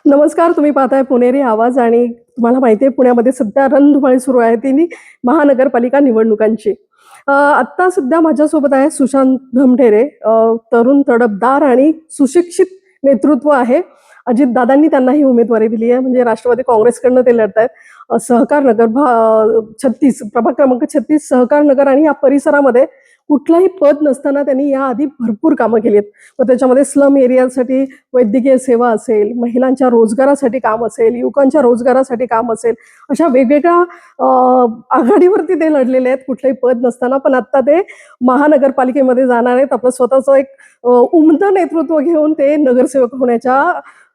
नमस्कार, तुम्ही पाहताय पुणेरी आवाज आणि तुम्हाला माहिती आहे पुण्यामध्ये सध्या रणधुमाळी सुरू आहे ती महानगरपालिका निवडणुकांची. आत्ता सध्या माझ्यासोबत आहे सुशांत धमढेरे. तरुण तडफदार आणि सुशिक्षित नेतृत्व आहे. अजितदादांनी त्यांना ही उमेदवारी दिली आहे म्हणजे राष्ट्रवादी काँग्रेसकडनं ते लढत आहेत. सहकार नगर 36 प्रभाग क्रमांक 36 सहकार नगर आणि या परिसरामध्ये कुठलंही पद नसताना त्यांनी याआधी भरपूर कामं केली आहेत. मग त्याच्यामध्ये स्लम एरियासाठी वैद्यकीय सेवा असेल, महिलांच्या रोजगारासाठी काम असेल, युवकांच्या रोजगारासाठी काम असेल, अशा वेगवेगळ्या आघाडीवरती ते लढलेले आहेत कुठलंही पद नसताना. पण आता ते महानगरपालिकेमध्ये जाणार आहेत. आपलं स्वतःचं एक उमदं नेतृत्व घेऊन ते नगरसेवक होण्याच्या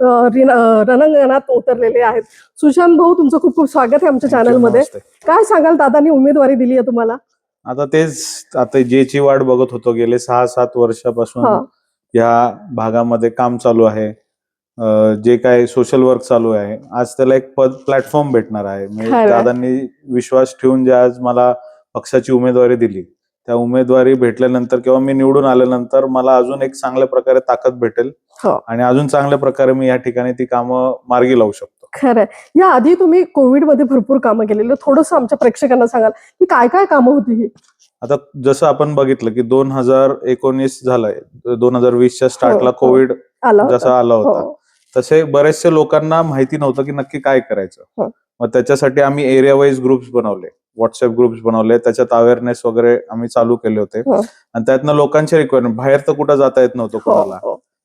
रणांगणात उतरलेले आहेत. सुशांत भाऊ, तुमचं खूप खूप स्वागत आहे आमच्या चॅनलमध्ये. काय सांगाल, दादांनी उमेदवारी दिली आहे तुम्हाला? आता जेची वाट बघत होतो गेले 6-7 वर्षापासून. या भागामध्ये काम चालू आहे, जे काय सोशल वर्क चालू आहे. आज त्याला एक प्लॅटफॉर्म भेटणार आहे. दादांनी विश्वास ठेवून जे आज मला पक्षाची उमेदवारी दिली, त्या उमेदवारी भेटल्यानंतर किंवा मी निवडून आल्यानंतर मला अजून एक चांगल्या प्रकारे ताकद भेटेल आणि अजून चांगल्या प्रकारे मी या ठिकाणी ती कामं मार्गी लावू शकतो. खरंय. या आधी तुम्ही कोविडमध्ये भरपूर कामं केलेली, थोडंसं आमच्या प्रेक्षकांना सांगाल की काय काय कामं होती ही? आता जसं आपण बघितलं की 2019 झालंय, 2020च्या स्टार्टला कोविड जसा आला होता, तसे बरेचसे लोकांना माहिती नव्हतं की नक्की काय करायचं. मग त्याच्यासाठी आम्ही एरिया वाईज ग्रुप्स बनवले, व्हॉट्सअप ग्रुप्स बनवले, त्याच्यात अवेअरनेस वगैरे आम्ही चालू केले होते. आणि त्यातनं लोकांचे रिक्वायरमेंट, बाहेर तर कुठं जाता येत नव्हतं कोणाला,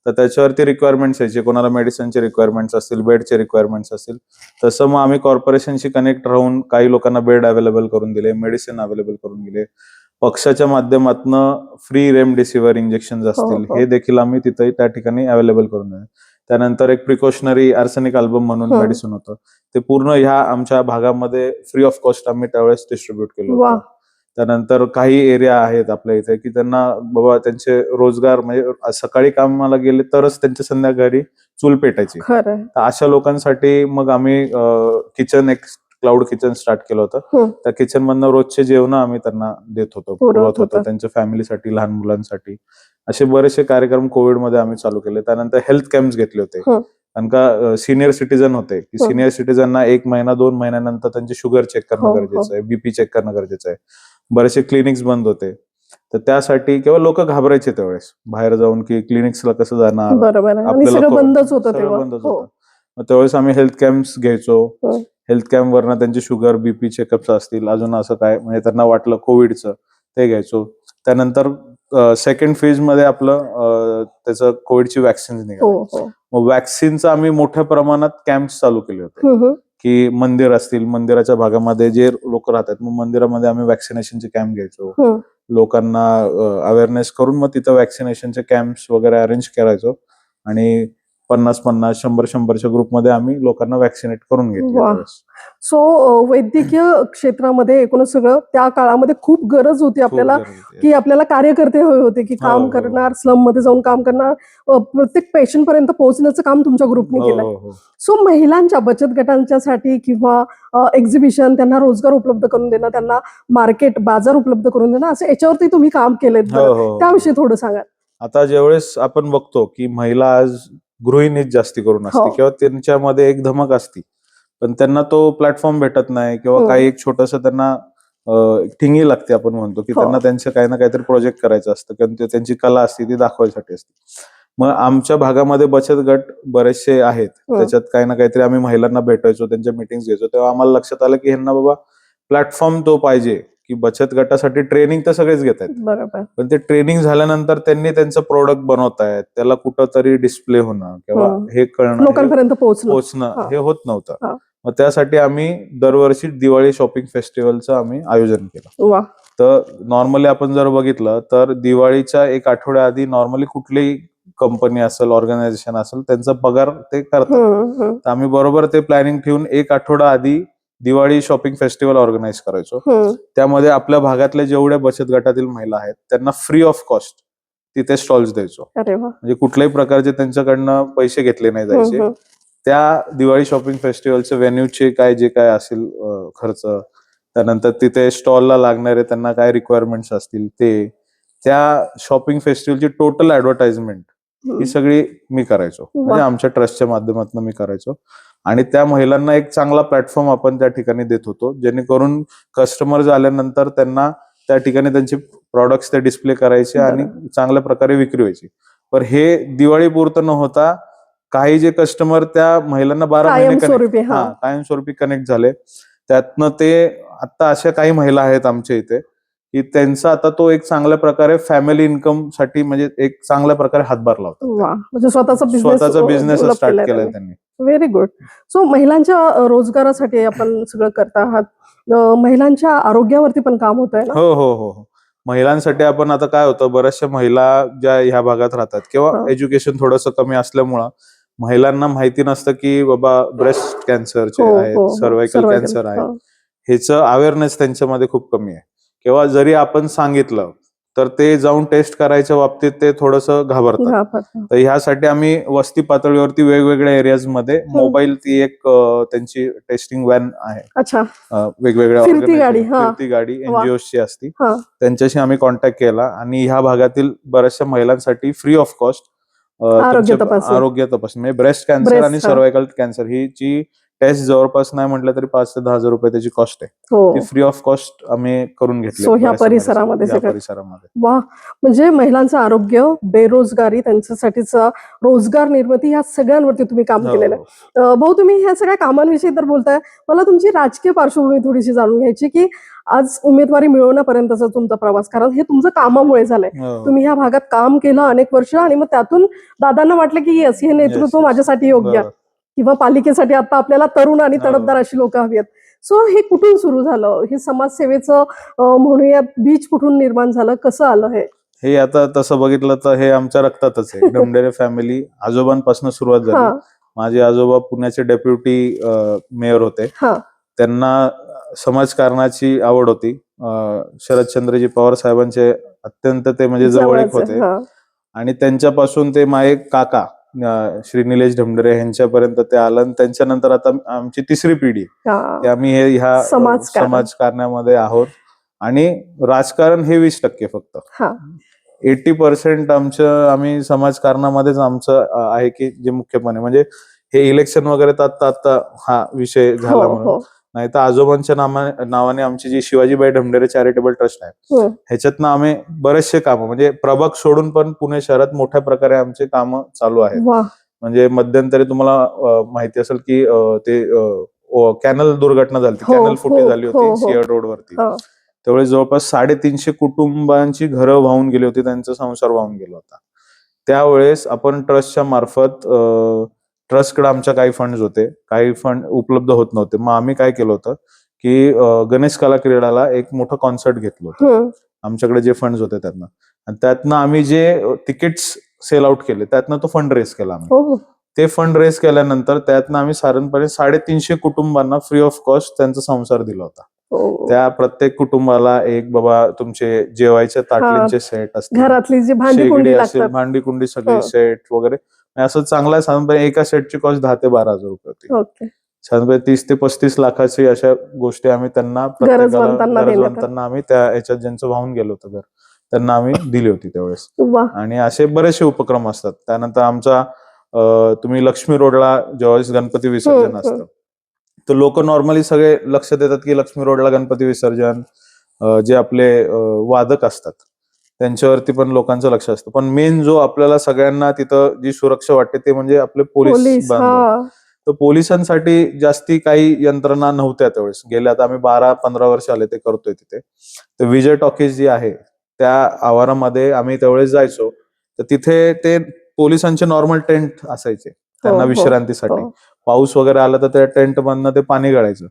तर त्याच्यावरती रिक्वायरमेंट्स यायचे. कोणाला मेडिसिनचे रिक्वायरमेंट्स असतील, बेडचे रिक्वायरमेंट्स असतील, तसं मग आम्ही कॉर्पोरेशनशी कनेक्ट राहून काही लोकांना बेड अवेलेबल करून दिले, मेडिसिन अवेलेबल करून दिले. पक्षाच्या माध्यमातून फ्री रेमडेसिविर इंजेक्शन असतील, हे देखील आम्ही तिथे त्या ठिकाणी अवेलेबल करून दिले. त्यानंतर एक प्रिकॉशनरी आर्सेनिक अल्बम म्हणून मेडिसिन होतं, ते पूर्ण ह्या आमच्या भागामध्ये फ्री ऑफ कॉस्ट आम्ही त्यावेळेस डिस्ट्रीब्युट केलं होतं. त्यानंतर काही एरिया आहेत आपल्या इथे की त्यांना बाबा त्यांचे रोजगार म्हणजे सकाळी कामाला गेले तरच त्यांच्या संध्याकाळी चूल पेटायची, तर अशा लोकांसाठी मग आम्ही किचन, एक क्लाउड किचन स्टार्ट केलं होतं. त्या किचन मधनं रोजचे जेवण आम्ही त्यांना देत होतो, पुरवत होतो त्यांच्या फॅमिलीसाठी, लहान मुलांसाठी. असे बरेचसे कार्यक्रम कोविडमध्ये आम्ही चालू केले. त्यानंतर हेल्थ कॅम्प्स घेतले होते, कारण का सिनियर सिटीजन होते की सिनियर सिटीजनना 1 महिना 2 महिन्यानंतर त्यांचे शुगर चेक करणं गरजेचं आहे, बीपी चेक करणं गरजेचं आहे. बरेचसे क्लिनिक्स बंद होते, तर त्यासाठी किंवा लोक घाबरायचे त्यावेळेस बाहेर जाऊन की क्लिनिक्सला कसं जाणार, आपल्याला बंदच होतं. त्यावेळेस आम्ही हेल्थ कॅम्प्स घ्यायचो. हेल्थ कॅम्प वरनं त्यांचे शुगर बीपी चेकअप्स असतील, अजून असं काय म्हणजे त्यांना वाटलं कोविडचं, ते घ्यायचो. त्यानंतर सेकंड फेज मध्ये आपलं त्याचं कोविडची वॅक्सिन निघाली. मग वॅक्सिनचं आम्ही मोठ्या प्रमाणात कॅम्प्स चालू केले होते की मंदिर असतील, मंदिराच्या भागामध्ये जे लोक राहतात, मग मंदिरामध्ये आम्ही वॅक्सिनेशनचे कॅम्प घ्यायचो, लोकांना अवेअरनेस करून मग तिथं वॅक्सिनेशनचे कॅम्प्स वगैरे अरेंज करायचो आणि 50-50, 100-100च्या ग्रुपमध्ये आम्ही लोकांना वॅक्सिनेट करून घेतलं. सो वैद्यकीय क्षेत्रामध्ये एकूणच सगळं त्या काळामध्ये खूप गरज होती आपल्याला की आपल्याला कार्यकर्ते हवे होते की काम करणार, स्लम मध्ये जाऊन काम करणार, प्रत्येक पेशंट पर्यंत पोहोचण्याचं काम तुमच्या ग्रुपने केलं. सो महिलांच्या बचत गटांच्यासाठी किंवा एक्झिबिशन, त्यांना रोजगार उपलब्ध करून देणं, त्यांना मार्केट, बाजार उपलब्ध करून देणं, असं याच्यावरती तुम्ही काम केलेत, त्याविषयी थोडं सांगा. आता ज्यावेळेस आपण बघतो की महिला आज गृहिणीच जास्ती करून असते किंवा त्यांच्यामध्ये एक धमक असती, पण त्यांना तो प्लॅटफॉर्म भेटत नाही किंवा काही एक छोटस त्यांना ठिंगी लागते, आपण म्हणतो की त्यांना त्यांचं काही ना काहीतरी प्रोजेक्ट करायचं असतं किंवा त्यांची कला असते ती दाखवायसाठी असते. मग आमच्या भागामध्ये बचत गट बरेचसे आहेत, त्याच्यात काही ना काहीतरी आम्ही महिलांना भेटायचो, त्यांच्या मीटिंग्स घ्यायचो. तेव्हा आम्हाला लक्षात आलं की ह्यांना बाबा प्लॅटफॉर्म तो पाहिजे, की बचत गटासाठी ट्रेनिंग तर सगळेच घेत आहेत, पण ते ट्रेनिंग झाल्यानंतर त्यांनी त्यांचं प्रोडक्ट बनवतायत, त्याला कुठंतरी डिस्प्ले होणं किंवा हे कळणं, लोकांपर्यंत पोहोचणं हे होत नव्हतं. मग त्यासाठी आम्ही दरवर्षी दिवाळी शॉपिंग फेस्टिवलचं आम्ही आयोजन केलं. तर नॉर्मली आपण जर बघितलं तर दिवाळीच्या 1 आठवड्या आधी नॉर्मली कुठलीही कंपनी असेल, ऑर्गनायझेशन असेल, त्यांचा पगार ते करतात. तर आम्ही बरोबर ते प्लॅनिंग ठेवून 1 आठवडा आधी दिवाळी शॉपिंग फेस्टिवल ऑर्गनाईज करायचो. त्यामध्ये आपल्या भागातल्या जेवढ्या बचत गटातील महिला आहेत त्यांना फ्री ऑफ कॉस्ट तिथे स्टॉल्स द्यायचो, म्हणजे कुठल्याही प्रकारचे त्यांच्याकडनं पैसे घेतले नाही जायचे. त्या दिवाळी शॉपिंग फेस्टिवलचे व्हेन्यूचे जे काय असेल खर्च, त्यानंतर तिथे स्टॉलला लागणारे त्यांना काय रिक्वायरमेंट्स असतील ते, त्या शॉपिंग फेस्टिवलची टोटल ऍडव्हर्टाइजमेंट ही सगळी मी करायचो, म्हणजे आमच्या ट्रस्टच्या माध्यमातून मी करायचो. आणि त्या महिलांना एक चांगला प्लॅटफॉर्म आपण त्या ठिकाणी देत होतो, जेणेकरून कस्टमर आल्यानंतर त्यांना त्या ठिकाणी त्यांचे प्रॉडक्ट्स ते डिस्प्ले करायचे आणि चांगल्या प्रकारे विक्री व्हायची. पण हे दिवाळीपुरतं न होता काही जे कस्टमर त्या महिलांना 12 महिने कायमस्वरूपी कनेक्ट झाले, त्यातनं ते आता अशा काही महिला आहेत आमच्या इथे की त्यांचा आता तो एक चांगल्या प्रकारे फॅमिली इन्कम साठी म्हणजे एक चांगल्या प्रकारे हातभार लावतात. म्हणजे स्वतःचा बिझनेस स्टार्ट केलाय त्यांनी. Very good. सो महिलांच्या रोजगारासाठी आपण सगळं करता आहात, महिलांच्या आरोग्यावरती पण काम होत आहे ना? हो हो हो. महिलांसाठी आपण आता काय होतं, बऱ्याचशा महिला ज्या ह्या भागात राहतात किंवा एज्युकेशन थोडंसं कमी असल्यामुळं महिलांना माहिती नसतं की बाबा ब्रेस्ट कॅन्सरचे आहेत, सर्वायकल कॅन्सर आहे, ह्याचं अवेअरनेस त्यांच्यामध्ये खूप कमी आहे. किंवा जरी आपण सांगितलं तर ते जाऊन टेस्ट करायच्या बाबतीत ते थोडंसं घाबरतात. तर ह्यासाठी आम्ही वस्ती पातळीवरती वेगवेगळ्या एरियाज मध्ये मोबाईल ती एक त्यांची टेस्टिंग व्हॅन आहे. वेगवेगळ्या फिरती गाडी एनजीओची असती, त्यांच्याशी आम्ही कॉन्टॅक्ट केला आणि ह्या भागातील बऱ्याचशा महिलांसाठी फ्री ऑफ कॉस्ट आरोग्य तपासणी म्हणजे ब्रेस्ट कॅन्सर आणि सर्वायकल कॅन्सर ही जी टेस्ट जवळपास नाही म्हटलं तरी 5 ते 10,000 रुपये त्याची कॉस्ट आहे, ती फ्री ऑफ कॉस्ट आम्ही करून घेतली ह्या परिसरामध्ये. वा, म्हणजे महिलांचं आरोग्य, बेरोजगारी, त्यांच्यासाठीच रोजगार निर्मिती, या सगळ्यांवरती तुम्ही काम केलेलं आहे. भाऊ, तुम्ही ह्या सगळ्या कामांविषयी तर बोलताय, मला तुमची राजकीय पार्श्वभूमी थोडीशी जाणून घ्यायची की आज उमेदवारी मिळवण्यापर्यंतचा तुमचा प्रवास, कारण हे तुमचं कामामुळे झालंय. तुम्ही ह्या भागात काम केलं अनेक वर्ष आणि मग त्यातून दादांना वाटलं की येस, हे नेतृत्व माझ्यासाठी योग्य आहे, किंवा पालिकेसाठी आता आपल्याला तरुण आणि तडफदार अशी लोक हवी आहेत. सो हे कुठून सुरू झालं, हे समाजसेवेचं म्हणूयात बीज कुठून निर्माण झालं, कसं आलं हे? आता तसं बघितलं तर हे आमच्या रक्तातच आहे. ढमढेरे फॅमिली आजोबांपासून सुरुवात झाली. माझे आजोबा पुण्याचे डेप्युटी मेयर होते, त्यांना समाजकारणाची आवड होती. शरदचंद्रजी पवार साहेबांचे अत्यंत ते म्हणजे जवळीक होते आणि त्यांच्यापासून ते माझे काका श्री निलेश ढमढेरे यांच्यापर्यंत ते आलं आणि त्यांच्यानंतर आता आमची तिसरी पिढी की आम्ही ह्या समाजकारणामध्ये आहोत. आणि राजकारण हे 20% फक्त, 80% आम्ही समाजकारणामध्येच आमचं आहे की जे मुख्यपणे म्हणजे हे इलेक्शन वगैरे आता हा विषय झाला म्हणून, नाही तर आजोबांच्या नावाने आमची जी शिवाजीबाई ढमढेरे चॅरिटेबल ट्रस्ट आहे, ह्याच्यातनं आम्ही बरेचसे कामं म्हणजे प्रभाग सोडून पण पुणे शहरात मोठ्या प्रकारे आमचे कामं चालू आहेत. म्हणजे मध्यंतरी तुम्हाला माहिती असेल की ते कॅनल दुर्घटना झाली, कॅनल फुटी झाली होती सिंहगड रोडवरती. त्यावेळेस जवळपास 350 कुटुंबांची घरं वाहून गेली होती, त्यांचा संसार वाहून गेला होता. त्यावेळेस आपण ट्रस्टच्या मार्फत ट्रस्टकडे आमच्या काही फंड होते, काही फंड उपलब्ध होत नव्हते. मग आम्ही काय केलं होतं की गणेश कला क्रीडाला एक मोठं कॉन्सर्ट घेतलं होतं आमच्याकडे जे फंड होते त्यातनं, आणि त्यातनं आम्ही जे तिकीट्स सेल आउट केले त्यातनं तो फंड रेस केला आम्ही. ते फंड रेस केल्यानंतर त्यातनं आम्ही साधारणपणे 350 कुटुंबांना फ्री ऑफ कॉस्ट त्यांचा संसार दिला होता. त्या प्रत्येक कुटुंबाला एक बाबा तुमचे जेवायचे ताटलींचे सेट असतील, घरातली जी भांडी कुंडी सगळे सेट वगैरे, असं चांगला साधारणपणे एका सेटची कॉस्ट 10 ते 12,000 रुपये होती. साधारणपणे 30 ते 35 लाखाची अशा गोष्टी आम्ही त्यांना गरजवंतांना आम्ही त्या ह्याच्यात ज्यांचं वाहून गेलो होतं घर त्यांना आम्ही दिली होती त्यावेळेस. आणि असे बरेचसे उपक्रम असतात. त्यानंतर आमचा तुम्ही लक्ष्मी रोडला ज्यावेळेस गणपती विसर्जन असतं तर लोक नॉर्मली सगळे लक्ष देतात की लक्ष्मी रोडला गणपती विसर्जन, जे आपले वादक असतात त्यांच्यावरती पण लोकांचं लक्ष असतं. पण मेन जो आपल्याला सगळ्यांना तिथं जी सुरक्षा वाटते ते म्हणजे आपले पोलीस बांधव. तर पोलिसांसाठी जास्ती काही यंत्रणा नव्हत्या त्यावेळेस. गेल्या आता आम्ही 12-15 वर्ष आले ते करतोय तिथे. तर विजय टॉकीज जी आहे त्या आवारामध्ये आम्ही त्यावेळेस जायचो, तर तिथे ते पोलिसांचे नॉर्मल टेंट असायचे त्यांना विश्रांतीसाठी. पाऊस वगैरे आला तर त्या टेंट मधनं ते पाणी गळायचं.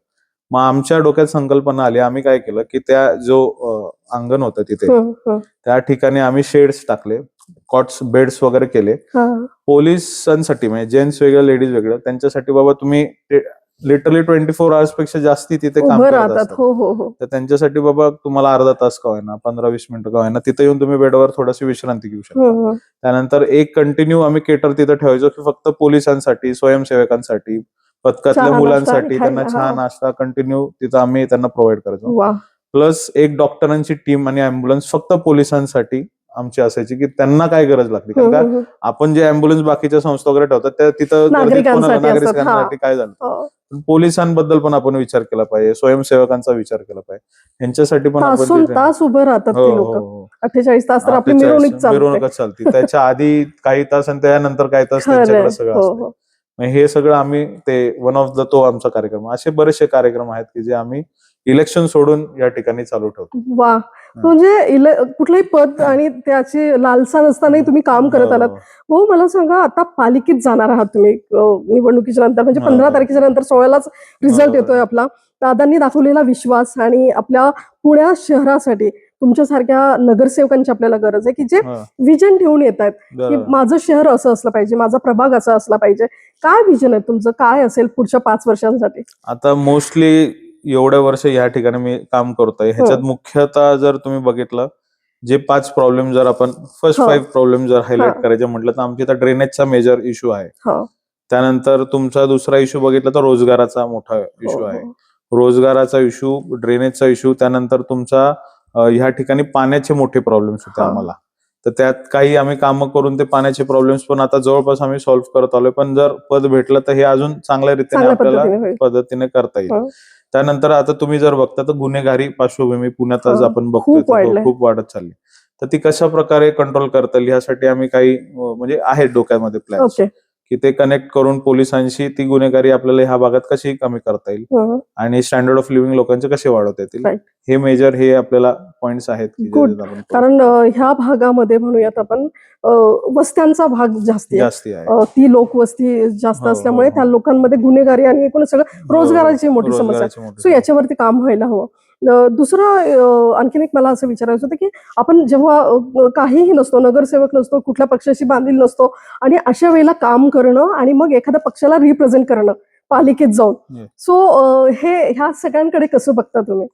मग आमच्या डोक्यात संकल्पना आली, आम्ही काय केलं की त्या जो अंगण होतं तिथे त्या ठिकाणी आम्ही शेड्स टाकले, कॉट्स बेड्स वगैरे केले पोलिसांसाठी, म्हणजे जेंट्स वेगळं लेडीज वेगळं, त्यांच्यासाठी बाबा तुम्ही लिटरली 24 आवर्स पेक्षा जास्ती तिथे काम करत असतात. तर त्यांच्यासाठी बाबा तुम्हाला अर्धा तास का होईना, 15-20 मिनिटं का होईना तिथे येऊन तुम्ही बेडवर थोडीशी विश्रांती घेऊ शकता. त्यानंतर एक कंटिन्यू आम्ही केटर तिथे ठेवायचो की फक्त पोलिसांसाठी, स्वयंसेवकांसाठी, पथकातल्या मुलांसाठी त्यांना चहा नाश्ता कंटिन्यू तिथं आम्ही त्यांना प्रोव्हाइड करायचो. प्लस एक डॉक्टरांची टीम आणि अँब्युलन्स फक्त पोलिसांसाठी आमची असायची की त्यांना काय गरज लागते, कारण का आपण जे अँब्युलन्स बाकीच्या संस्था वगैरे ठेवतात त्या तिथं नागरिकांसाठी काय झालं. पोलिसांबद्दल पण आपण विचार केला पाहिजे, स्वयंसेवकांचा विचार केला पाहिजे, यांच्यासाठी पण आपण तास उभं राहतात ती लोक. 48 तास तर आपली मिरवणूकच चालते, त्याच्या आधी काही तास आणि त्यानंतर काही तास त्यांच्याकडे सगळं असतं. हे सगळं आम्ही ते वन ऑफ द तो आमचा कार्यक्रम. असे बरेचसे कार्यक्रम आहेत की जे आम्ही इलेक्शन सोडून या ठिकाणी चालू ठेवतो. वा, म्हणजे कुठलंही पद आणि त्याची लालसा नसतानाही तुम्ही काम करत आलात. भाऊ मला सांगा, आता पालिकेत जाणार आहात तुम्ही निवडणुकीच्या नंतर, म्हणजे 15 तारखेच्या नंतर 16लाच रिझल्ट येतोय आपला. दादांनी दाखवलेला विश्वास आणि आपल्या पुण्या शहरासाठी तुमच्यासारख्या नगरसेवकांची आपल्याला गरज आहे की जे विजन ठेवून येत आहेत की माझं शहर असं असलं पाहिजे, माझा प्रभाग असा असला पाहिजे. काय विजन आहे तुमचं, काय असेल पुढच्या 5 वर्षांसाठी? आता मोस्टली एवढ्या वर्ष या ठिकाणी मी काम करतोय, ह्याच्यात मुख्यतः जर तुम्ही बघितलं, जे 5 प्रॉब्लेम जर आपण फर्स्ट 5 प्रॉब्लेम जर हायलाइट करायचे म्हटलं तर आमच्या इथं ड्रेनेजचा मेजर इश्यू आहे. त्यानंतर तुमचा दुसरा इश्यू बघितला तर रोजगाराचा मोठा इश्यू आहे. रोजगाराचा इश्यू, ड्रेनेजचा इश्यू, त्यानंतर तुमचा ह्या ठिकाणी पाण्याचे मोठे प्रॉब्लेम्स होते आम्हाला. तर त्यात काही आम्ही कामं करून ते पाण्याचे प्रॉब्लेम्स पण आता जवळपास आम्ही सॉल्व्ह करत आलोय. पण जर पद भेटलं तर हे अजून चांगल्या रीतीने आपल्याला पद्धतीने करता येईल. त्यानंतर आता तुम्ही जर बघता तर गुन्हेगारी पार्श्वभूमी पुण्यात आज आपण बघतोय खूप वाढत चालली. तर ती कशा प्रकारे कंट्रोल करता येईल यासाठी आम्ही काही म्हणजे आहेत डोक्यामध्ये प्लॅन्स की ते कनेक्ट करून पोलिसांशी ती गुन्हेगारी आपल्याला ह्या भागात कशी कमी करता येईल आणि स्टँडर्ड ऑफ लिव्हिंग लोकांचे कसे वाढवता येतील, हे मेजर हे आपल्याला पॉइंट्स आहेत. कारण ह्या भागामध्ये म्हणूयात आपण वस्त्यांचा भाग जास्ती आहे, ती लोकवस्ती जास्त असल्यामुळे त्या लोकांमध्ये गुन्हेगारी आणि एकूण सगळं रोजगाराची मोठी समस्या आहे. सो याच्यावरती काम व्हायला हवं. दुसरं आणखीन एक मला असं विचारायचं होतं की आपण जेव्हा काहीही नसतो, नगरसेवक नसतो, कुठल्या पक्षाशी बांधील नसतो आणि अशा वेळेला काम करणं आणि मग एखाद्या पक्षाला रिप्रेझेंट करणं पालिकेत जाऊन, सो ह्या सगळ्यांकडे कसं बघता तुम्ही?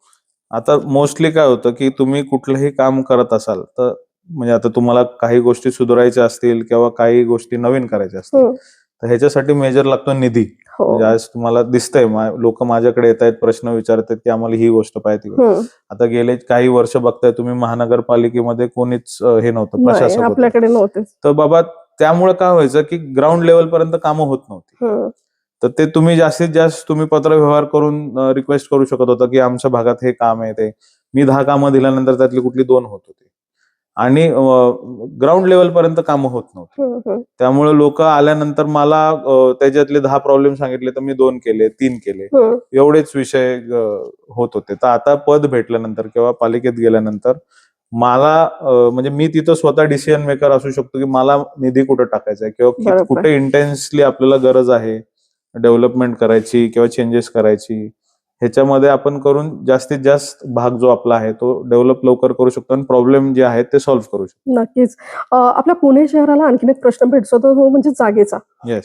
आता मोस्टली काय होतं की तुम्ही कुठलंही काम करत असाल तर म्हणजे आता तुम्हाला काही गोष्टी सुधारायच्या असतील किंवा काही गोष्टी नवीन करायच्या असतील तर ह्याच्यासाठी मेजर लागतो निधी. म्हणजे आज तुम्हाला दिसतंय लोक माझ्याकडे येत आहेत, प्रश्न विचारतात की आम्हाला ही गोष्ट पाहिजे. आता गेले काही वर्ष बघताय तुम्ही महानगरपालिकेमध्ये कोणीच हे नव्हतं, प्रशासक आपल्याकडे नव्हते. तर बाबा त्यामुळे काय व्हायचं की ग्राउंड लेवल पर्यंत कामं होत नव्हती. तर ते तुम्ही जास्तीत जास्त तुम्ही पत्रव्यवहार करून रिक्वेस्ट करू शकत होता की आमच्या भागात हे काम आहे. ते मी 10 कामं दिल्यानंतर त्यातली कुठली 2 होत होती आणि ग्राउंड लेवल पर्यंत कामं होत नव्हती. त्यामुळे लोक आल्यानंतर मला त्याच्यातले 10 प्रॉब्लेम सांगितले तर मी 2 केले, 3 केले, एवढेच विषय होत होते. तर आता पद भेटल्यानंतर किंवा पालिकेत गेल्यानंतर मला म्हणजे मी तिथं स्वतः डिसिजन मेकर असू शकतो की मला निधी कुठे टाकायचा आहे किंवा कुठे इंटेन्सली आपल्याला गरज आहे डेव्हलपमेंट करायची किंवा चेंजेस करायची. ह्याच्यामध्ये आपण करून जास्तीत जास्त भाग जो आपला आहे तो डेव्हलप लवकर करू शकतो आणि प्रॉब्लेम जे आहेत ते सॉल्व्ह करू शकतो. नक्कीच. आपल्या पुणे शहराला आणखीन एक प्रश्न भेटतो तो म्हणजे जागेचा.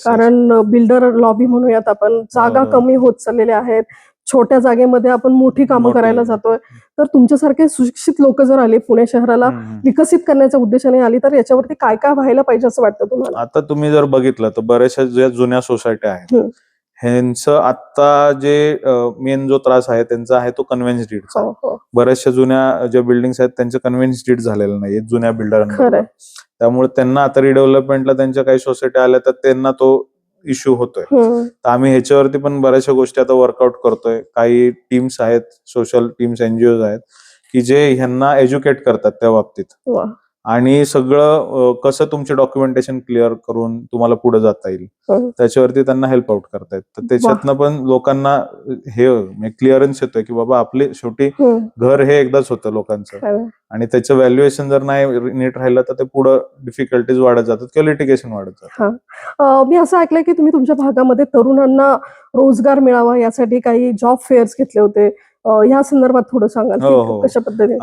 कारण बिल्डर लॉबी म्हणूयात आपण, जागा कमी होत चाललेल्या आहेत. छोट्या जागेमध्ये आपण मोठी कामं करायला जातोय. तर तुमच्यासारखे सुशिक्षित लोक जर आले पुणे शहराला विकसित करण्याच्या उद्देशाने आली तर याच्यावरती काय काय व्हायला पाहिजे असं वाटतं तुम्हाला? आता तुम्ही जर बघितलं तर बऱ्याचशा ज्या जुन्या सोसायट्या आहेत ह्यांचं आता जे मेन जो त्रास आहे त्यांचा आहे तो कन्व्हेन्स डीडचा. बऱ्याचशा जुन्या ज्या बिल्डिंग्स आहेत त्यांचं कन्व्हेन्स डीड झालेलं नाही जुन्या बिल्डरांना. त्यामुळे त्यांना आता रिडेव्हलपमेंटला त्यांच्या काही सोसायटी आल्या तर त्यांना तो इश्यू होतोय. तर आम्ही ह्याच्यावरती पण बऱ्याचशा गोष्टी आता वर्कआउट करतोय. काही टीम्स आहेत, सोशल टीम्स, एनजीओ आहेत की जे ह्यांना एज्युकेट करतात त्या बाबतीत आणि सगळं कसं तुमचे डॉक्युमेंटेशन क्लिअर करून तुम्हाला पुढे जाता येईल त्याच्यावरती त्यांना हेल्प आउट करतायत. तर त्याच्यातनं पण लोकांना हे क्लिअरन्स येतोय की बाबा आपले शेवटी घर हे एकदाच होतं लोकांचं आणि त्याचं व्हॅल्युएशन जर नाही नीट राहिलं तर ते पुढे डिफिकल्टीज वाढत जातात किंवा लिटिगेशन वाढत जातात. मी असं ऐकलंय की तुम्ही तुमच्या भागामध्ये तरुणांना रोजगार मिळावा यासाठी काही जॉब फेअर्स घेतले होते. या संदर्भात थोडं सांगाल कशा पद्धतीने?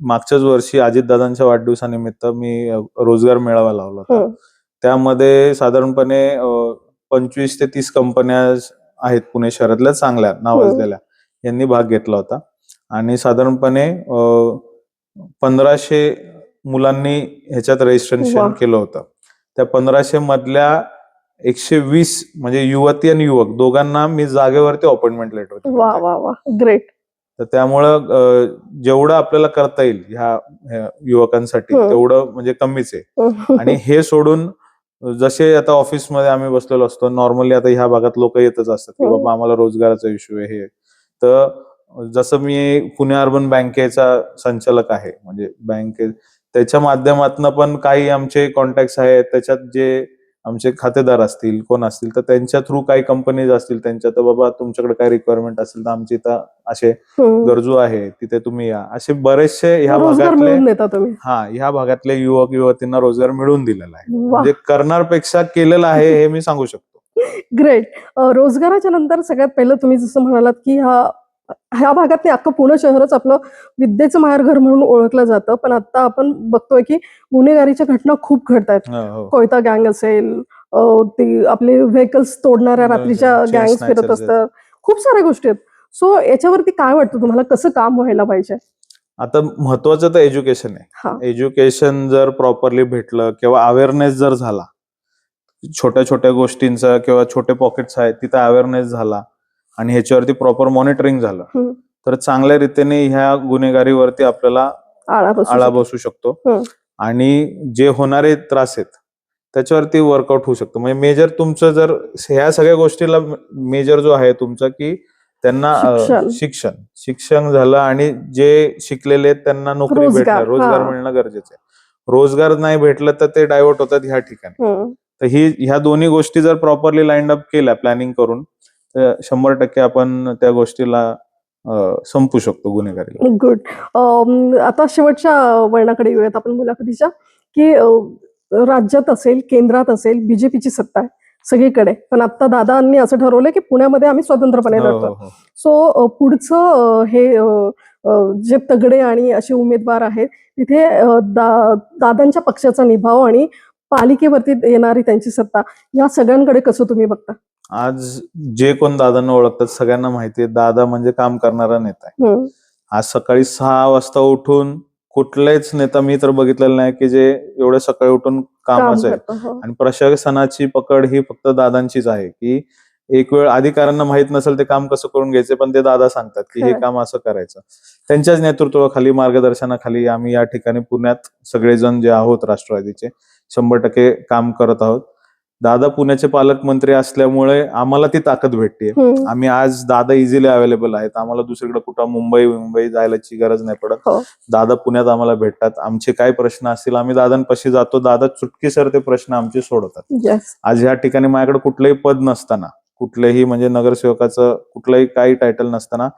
मागच्याच वर्षी अजितदादांच्या वाढदिवसानिमित्त मी रोजगार मेळावा लावला होता. त्यामध्ये साधारणपणे 25 ते 30 कंपन्या आहेत पुणे शहरातल्या चांगल्या नावाजलेल्या, यांनी भाग घेतला होता आणि साधारणपणे 1500 मुलांनी ह्याच्यात रजिस्ट्रेशन केलं होतं. त्या 1500 मधल्या 120 म्हणजे युवती आणि युवक दोघांना मी जागेवरती अपॉइंटमेंट लेटर. वा वा वा, ग्रेट. तर त्यामुळं जेवढं आपल्याला करता येईल ह्या युवकांसाठी तेवढं म्हणजे कमीच आहे. आणि हे सोडून जसे आता ऑफिसमध्ये आम्ही बसलेलो असतो नॉर्मली, आता ह्या भागात लोक येतच असतात की बाबा आम्हाला रोजगाराचा इश्यू आहे हे. तर जसं मी पुणे अर्बन बँकेचा संचालक आहे, म्हणजे बँके त्याच्या माध्यमातून पण काही आमचे कॉन्टॅक्ट आहेत, त्याच्यात जे आमचे खातेदार असतील कोण असतील तर त्यांच्या थ्रू काही कंपनीज असतील त्यांच्या, तर बाबा तुमच्याकडे काही रिक्वायरमेंट असेल तर आमची इथं असे गरजू आहे तिथे तुम्ही या, असे बरेचसे ह्या भागातले ह्या भागातले युवक युवतींना रोजगार मिळवून दिलेला आहे. म्हणजे करणारपेक्षा केलेलं आहे हे मी सांगू शकतो. ग्रेट. रोजगाराच्या नंतर सगळ्यात पहिलं तुम्ही जसं म्हणालात की ह्या भागात अख्खं पुणे शहरच आपलं विद्येचं माहेरघर म्हणून ओळखलं जातं, पण आता आपण बघतोय की गुन्हेगारीच्या घटना खूप घडत आहेत. कोयता गँग असेल, ते आपले व्हेकल्स तोडणाऱ्या रात्रीच्या गँग्स फिरत असतात, खूप साऱ्या गोष्टी आहेत. सो याच्यावरती काय वाटतं तुम्हाला, कसं काम व्हायला पाहिजे? आता महत्वाचं तर एज्युकेशन आहे. एज्युकेशन जर प्रॉपरली भेटलं किंवा अवेअरनेस जर झाला, छोट्या छोट्या गोष्टींचा किंवा छोटे पॉकेट्स आहेत तिथे अवेअरनेस झाला आणि ह्याच्यावरती प्रॉपर मॉनिटरिंग झालं तर चांगल्या रीतीने ह्या गुन्हेगारीवरती आपल्याला आळा बसू शकतो आणि जे होणारे त्रास आहेत त्याच्यावरती वर्कआउट होऊ शकतो. म्हणजे मेजर तुमचं जर ह्या सगळ्या गोष्टीला मेजर जो आहे तुमचा की त्यांना शिक्षण झालं आणि जे शिकलेले आहेत त्यांना नोकरी भेटणं, रोजगार मिळणं गरजेचं आहे. रोजगार नाही भेटलं तर ते डायव्हर्ट होतात ह्या ठिकाणी. तर ह्या दोन्ही गोष्टी जर प्रॉपरली लाईन अप केल्या प्लॅनिंग करून तर 100% आपण त्या गोष्टीला संपू शकतो गुन्हेगारीला. गुड. आता शेवटच्या वळणाकडे येऊयात आपण मुलाखतीच्या, की राज्यात असेल केंद्रात असेल बीजेपीची सत्ता आहे सगळीकडे, पण आता दादांनी असं ठरवलं की पुण्यामध्ये आम्ही स्वतंत्रपणे लढतो. सो पुढचं हे जे तगडे आणि असे उमेदवार आहेत तिथे दादांच्या पक्षाचा निभाव आणि पालिकेवरती येणारी त्यांची सत्ता, या सगळ्यांकडे कसं तुम्ही बघता? आज जे कोण दादांना ओळखतात सगळ्यांना माहिती आहे दादा म्हणजे काम करणारा नेता आहे. आज सकाळी 6 वाजता उठून कुठलाच नेता मी तर बघितलेला नाही की जे एवढ्या सकाळी उठून कामाचं आहे. आणि प्रशासनाची पकड ही फक्त दादांचीच आहे की एक वेळ अधिकाऱ्यांना माहित नसेल ते काम कसं करून घ्यायचे, पण ते दादा सांगतात की हे काम असं करायचं. त्यांच्याच नेतृत्वाखाली मार्गदर्शनाखाली आम्ही या ठिकाणी पुण्यात सगळेजण जे आहोत राष्ट्रवादीचे 100% काम करत आहोत. दादा पुण्याचे पालकमंत्री असल्यामुळे आम्हाला ती ताकद भेटते. आम्ही आज दादा इझिली अवेलेबल आहेत, आम्हाला दुसरीकडे कुठं मुंबई जायची गरज नाही पडत. दादा पुण्यात आम्हाला भेटतात. आमचे काय प्रश्न असतील आम्ही दादांपाशी जातो, दादा चुटकीसर ते प्रश्न आमचे सोडवतात. आज ह्या ठिकाणी माझ्याकडे कुठलंही पद नसताना, कुठलंही म्हणजे नगरसेवकाचं कुठलंही काही टायटल नसताना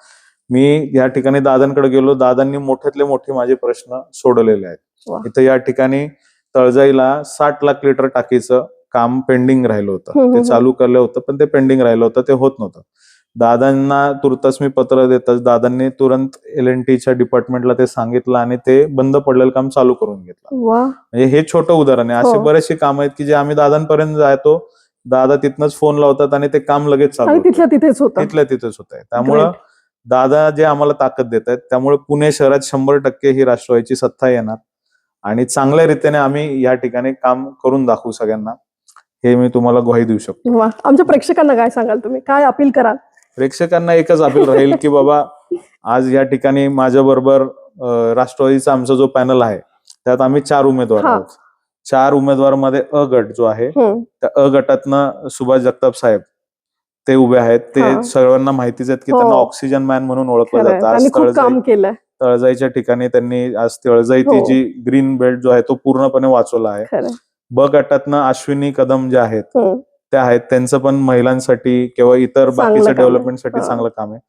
मी या ठिकाणी दादांकडे गेलो, दादांनी मोठ्यातले मोठे माझे प्रश्न सोडवलेले आहेत. इथं या ठिकाणी तळजाईला 60 लाख लिटर टाकीचं काम पेंडिंग राहिलं होतं, ते चालू केलं होतं पण ते पेंडिंग राहिलं होतं, ते होत नव्हतं. दादांना तुर्तास मी पत्र देतच दादांनी तुरंत LNTच्या डिपार्टमेंटला ते सांगितलं आणि ते बंद पडलेलं काम चालू करून घेतलं. म्हणजे हे छोटं उदाहरण आहे. असे बरेचसे काम आहेत की जे आम्ही दादांपर्यंत जातो, दादा तिथनच फोन लावतात आणि ते काम लगेच चालू तिथल्या तिथेच होत आहे. त्यामुळं दादा जे आम्हाला ताकद देत आहेत, त्यामुळे पुणे शहरात 100% ही राष्ट्रवादीची सत्ता येणार आणि चांगल्या रीतीने आम्ही या ठिकाणी काम करून दाखवू सगळ्यांना, हे मी तुम्हाला ग्वाही देऊ शकतो. आमच्या प्रेक्षकांना काय सांगाल तुम्ही, काय अपील कराल? प्रेक्षकांना एकच अपील राहील की बाबा आज या ठिकाणी माझ्या बरोबर राष्ट्रवादीचा आमचा जो पॅनल आहे त्यात आम्ही 4 उमेदवार आहोत. 4 उमेदवारांमध्ये अ गट जो आहे त्या अ गटातनं सुभाष जगताप साहेब ते उभे आहेत. ते सर्वांना माहितीच आहेत की त्यांना ऑक्सिजन मॅन म्हणून ओळखलं जातं. आज तळजाईच्या ठिकाणी त्यांनी आज तळजाईची जी ग्रीन बेल्ट जो आहे तो पूर्णपणे वाचवला आहे. ब गटातनं अश्विनी कदम जे आहेत त्या आहेत, त्यांचं पण महिलांसाठी किंवा इतर बाकीच्या डेव्हलपमेंटसाठी चांगलं काम आहे.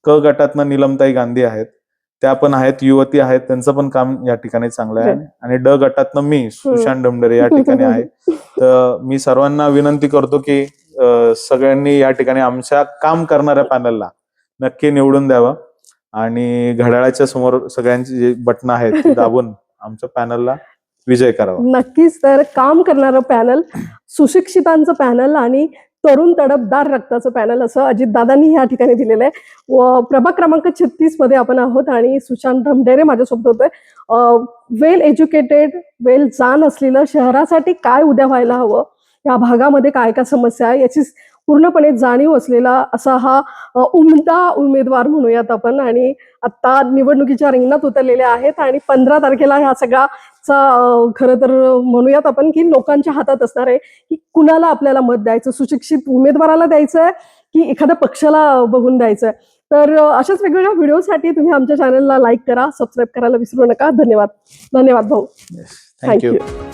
क गटातनं नीलमताई गांधी आहेत, त्या पण आहेत, युवती आहेत, त्यांचं पण काम या ठिकाणी चांगलं आहे. आणि ड गटातनं मी सुशांत ढमढेरे या ठिकाणी आहे. तर मी सर्वांना विनंती करतो की सगळ्यांनी या ठिकाणी आमच्या काम करणाऱ्या पॅनलला नक्की निवडून द्यावं आणि घड्याळाच्या समोर सगळ्यांची जी बटणं आहेत ती दाबून आमच्या पॅनलला विजय करावा. नक्कीच. तर काम करणारं पॅनल, सुशिक्षितांचं पॅनल आणि तरुण तडफदार रक्ताचं पॅनल असं अजितदादांनी या ठिकाणी दिलेलं आहे. प्रभाग क्रमांक 36 मध्ये आपण आहोत आणि सुशांत ढमढेरे माझ्यासोबत होते. वेल एज्युकेटेड, वेल जाण असलेलं, शहरासाठी काय उद्या व्हायला हवं या भागामध्ये काय काय समस्या आहे याची पूर्णपणे जाणीव असलेला असा हा उमदा उमेदवार म्हणूयात आपण. आणि आता निवडणुकीच्या रिंगणात उतरलेले आहेत आणि 15 तारखेला ह्या सगळ्याचा खरं तर म्हणूयात आपण की लोकांच्या हातात असणार आहे की कुणाला आपल्याला मत द्यायचं, सुशिक्षित उमेदवाराला द्यायचं आहे की एखाद्या पक्षाला बघून द्यायचं आहे. तर अशाच वेगवेगळ्या व्हिडिओसाठी तुम्ही आमच्या चॅनलला लाईक करा, सबस्क्राईब करायला विसरू नका. धन्यवाद. धन्यवाद भाऊ. थँक्यू. थँक्यू.